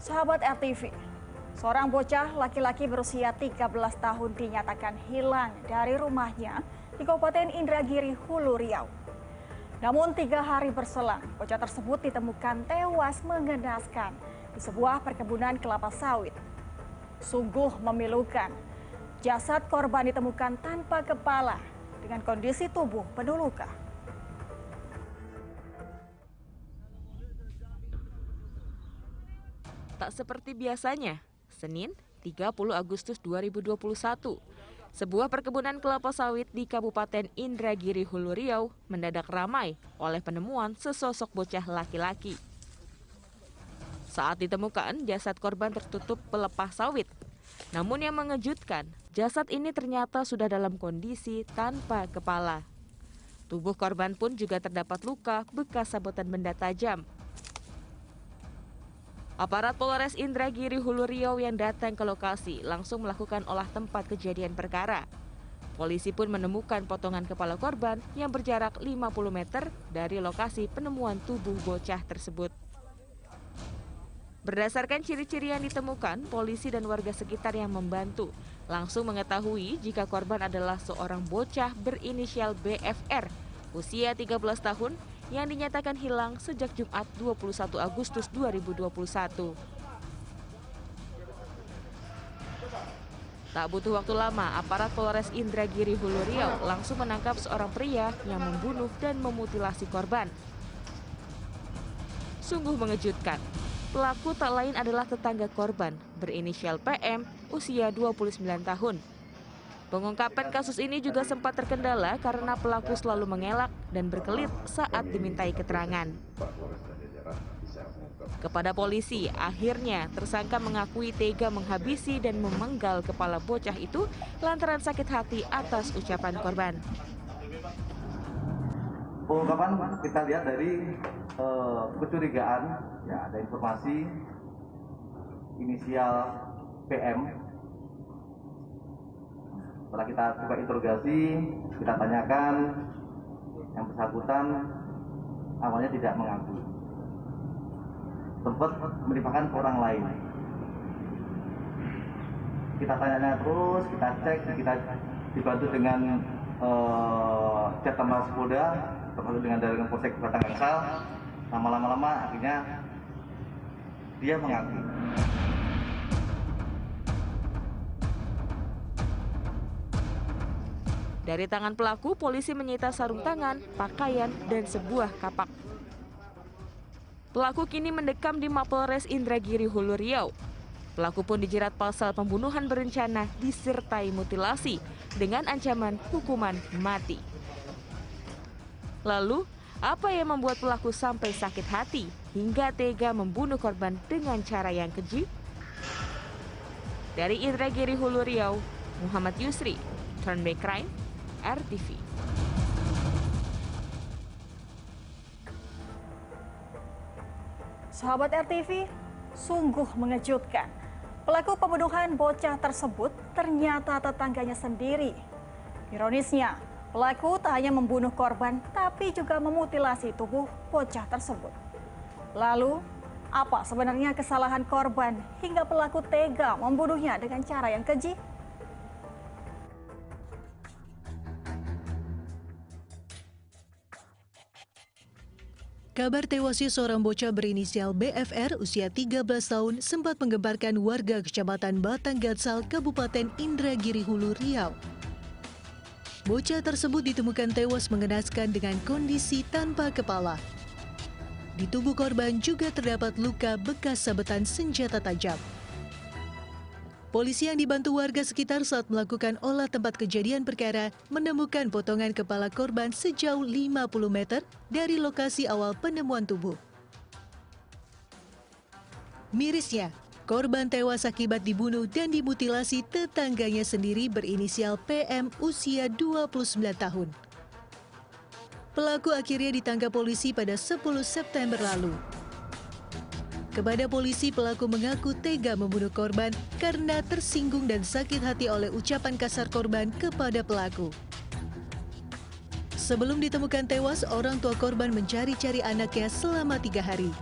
Sahabat RTV, seorang bocah laki-laki berusia 13 tahun dinyatakan hilang dari rumahnya di Kabupaten Indragiri, Hulu Riau. Namun 3 hari berselang, bocah tersebut ditemukan tewas mengenaskan di sebuah perkebunan kelapa sawit. Sungguh memilukan, jasad korban ditemukan tanpa kepala dengan kondisi tubuh penuh luka. Tak seperti biasanya, Senin 30 Agustus 2021, sebuah perkebunan kelapa sawit di Kabupaten Indragiri, Hulu Riau mendadak ramai oleh penemuan sesosok bocah laki-laki. Saat ditemukan, jasad korban tertutup pelepah sawit. Namun yang mengejutkan, jasad ini ternyata sudah dalam kondisi tanpa kepala. Tubuh korban pun juga terdapat luka bekas sabetan benda tajam. Aparat Polres Indragiri, Hulu Riau yang datang ke lokasi langsung melakukan olah tempat kejadian perkara. Polisi pun menemukan potongan kepala korban yang berjarak 50 meter dari lokasi penemuan tubuh bocah tersebut. Berdasarkan ciri-ciri yang ditemukan, polisi dan warga sekitar yang membantu langsung mengetahui jika korban adalah seorang bocah berinisial BFR, usia 13 tahun, yang dinyatakan hilang sejak Jumat 21 Agustus 2021. Tak butuh waktu lama, aparat Polres Indragiri, Hulu Riau langsung menangkap seorang pria yang membunuh dan memutilasi korban. Sungguh mengejutkan, pelaku tak lain adalah tetangga korban berinisial PM, usia 29 tahun. Pengungkapan kasus ini juga sempat terkendala karena pelaku selalu mengelak dan berkelit saat dimintai keterangan. Kepada polisi, akhirnya tersangka mengakui tega menghabisi dan memenggal kepala bocah itu lantaran sakit hati atas ucapan korban. Pengungkapan kita lihat dari kecurigaan, ya ada informasi inisial PM. Setelah kita coba interogasi, kita tanyakan, yang bersangkutan awalnya tidak mengakui. Sempat melibatkan orang lain. Kita tanya terus, kita cek, kita dibantu dengan Jatmas Polda, termasuk dengan dari Polsek Batang Gansal. Lama-lama akhirnya dia mengakui. Dari tangan pelaku, polisi menyita sarung tangan, pakaian, dan sebuah kapak. Pelaku kini mendekam di Mapolres Indragiri, Hulu Riau. Pelaku pun dijerat pasal pembunuhan berencana disertai mutilasi dengan ancaman hukuman mati. Lalu, apa yang membuat pelaku sampai sakit hati hingga tega membunuh korban dengan cara yang keji? Dari Indragiri, Hulu Riau, Muhammad Yusri, Turn Back Crime, RTV. Sahabat RTV, sungguh mengejutkan. Pelaku pembunuhan bocah tersebut ternyata tetangganya sendiri. Ironisnya, pelaku tak hanya membunuh korban, tapi juga memutilasi tubuh bocah tersebut. Lalu, apa sebenarnya kesalahan korban hingga pelaku tega membunuhnya dengan cara yang keji? Kabar tewasnya seorang bocah berinisial BFR usia 13 tahun sempat menggemparkan warga Kecamatan Batang Gansal, Kabupaten Indragiri, Hulu Riau. Bocah tersebut ditemukan tewas mengenaskan dengan kondisi tanpa kepala. Di tubuh korban juga terdapat luka bekas sabetan senjata tajam. Polisi yang dibantu warga sekitar saat melakukan olah tempat kejadian perkara menemukan potongan kepala korban sejauh 50 meter dari lokasi awal penemuan tubuh. Mirisnya, korban tewas akibat dibunuh dan dimutilasi tetangganya sendiri berinisial PM usia 29 tahun. Pelaku akhirnya ditangkap polisi pada 10 September lalu. Kepada polisi, pelaku mengaku tega membunuh korban karena tersinggung dan sakit hati oleh ucapan kasar korban kepada pelaku. Sebelum ditemukan tewas, orang tua korban mencari-cari anaknya selama 3 hari.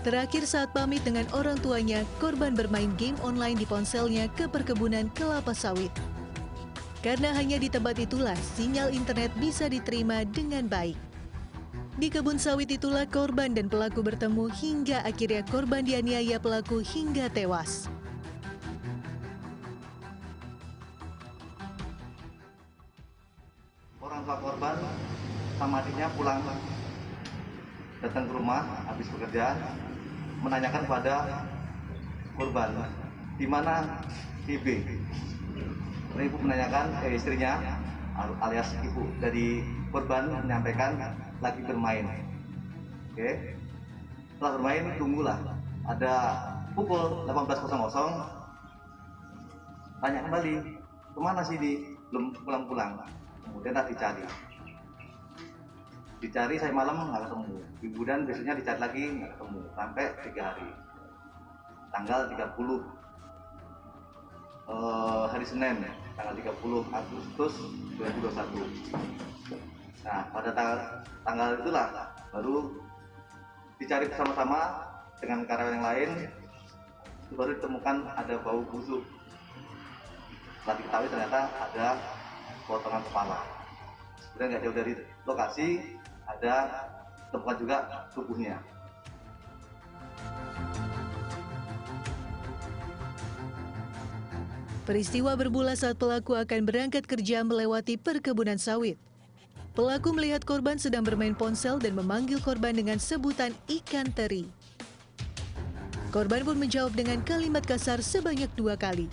Terakhir saat pamit dengan orang tuanya, korban bermain game online di ponselnya ke perkebunan kelapa sawit. Karena hanya di tempat itulah sinyal internet bisa diterima dengan baik. Di kebun sawit itulah korban dan pelaku bertemu hingga akhirnya korban dianiaya pelaku hingga tewas. Orang tua korban sama adiknya pulang datang ke rumah habis bekerja, menanyakan kepada korban di mana IB. Ibu menanyakan ke istrinya alias ibu dari korban menyampaikan lagi bermain. Oke. Setelah bermain tunggulah ada pukul 18.00 tanya kembali kemana sih belum pulang-pulang. Kemudian dicari saya malam nggak ketemu, kemudian besoknya dicari lagi nggak ketemu sampai 3 hari. Tanggal 30 hari Senin, tanggal 30 Agustus 2021. Nah, pada tanggal itulah baru dicari bersama-sama dengan karyawan yang lain, baru ditemukan ada bau busuk. Setelah diketahui ternyata ada potongan kepala. Kemudian nggak jauh dari lokasi ada temukan juga tubuhnya. Peristiwa bermula saat pelaku akan berangkat kerja melewati perkebunan sawit. Pelaku melihat korban sedang bermain ponsel dan memanggil korban dengan sebutan ikan teri. Korban pun menjawab dengan kalimat kasar sebanyak 2 kali.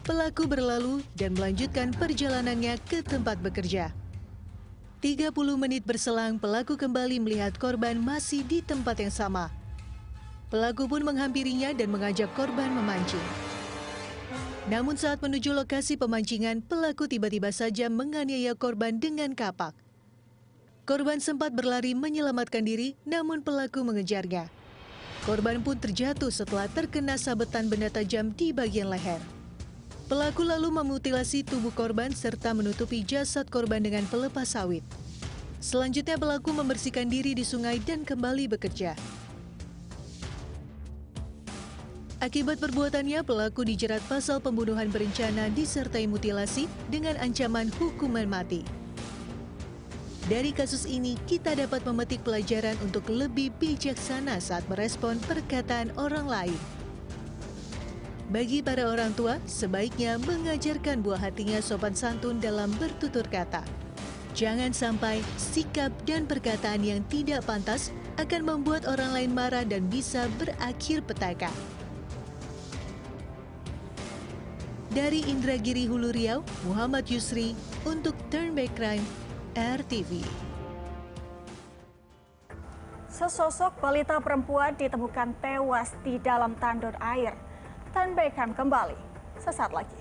Pelaku berlalu dan melanjutkan perjalanannya ke tempat bekerja. 30 menit berselang, pelaku kembali melihat korban masih di tempat yang sama. Pelaku pun menghampirinya dan mengajak korban memancing. Namun saat menuju lokasi pemancingan, pelaku tiba-tiba saja menganiaya korban dengan kapak. Korban sempat berlari menyelamatkan diri, namun pelaku mengejarnya. Korban pun terjatuh setelah terkena sabetan benda tajam di bagian leher. Pelaku lalu memutilasi tubuh korban serta menutupi jasad korban dengan pelepas sawit. Selanjutnya pelaku membersihkan diri di sungai dan kembali bekerja. Akibat perbuatannya, pelaku dijerat pasal pembunuhan berencana disertai mutilasi dengan ancaman hukuman mati. Dari kasus ini, kita dapat memetik pelajaran untuk lebih bijaksana saat merespon perkataan orang lain. Bagi para orang tua, sebaiknya mengajarkan buah hatinya sopan santun dalam bertutur kata. Jangan sampai sikap dan perkataan yang tidak pantas akan membuat orang lain marah dan bisa berakhir petaka. Dari Indragiri Hulu Riau, Muhammad Yusri untuk Turn Back Crime RTV. Sesosok balita perempuan ditemukan tewas di dalam tandon air. Turn Back Crime kembali sesaat lagi.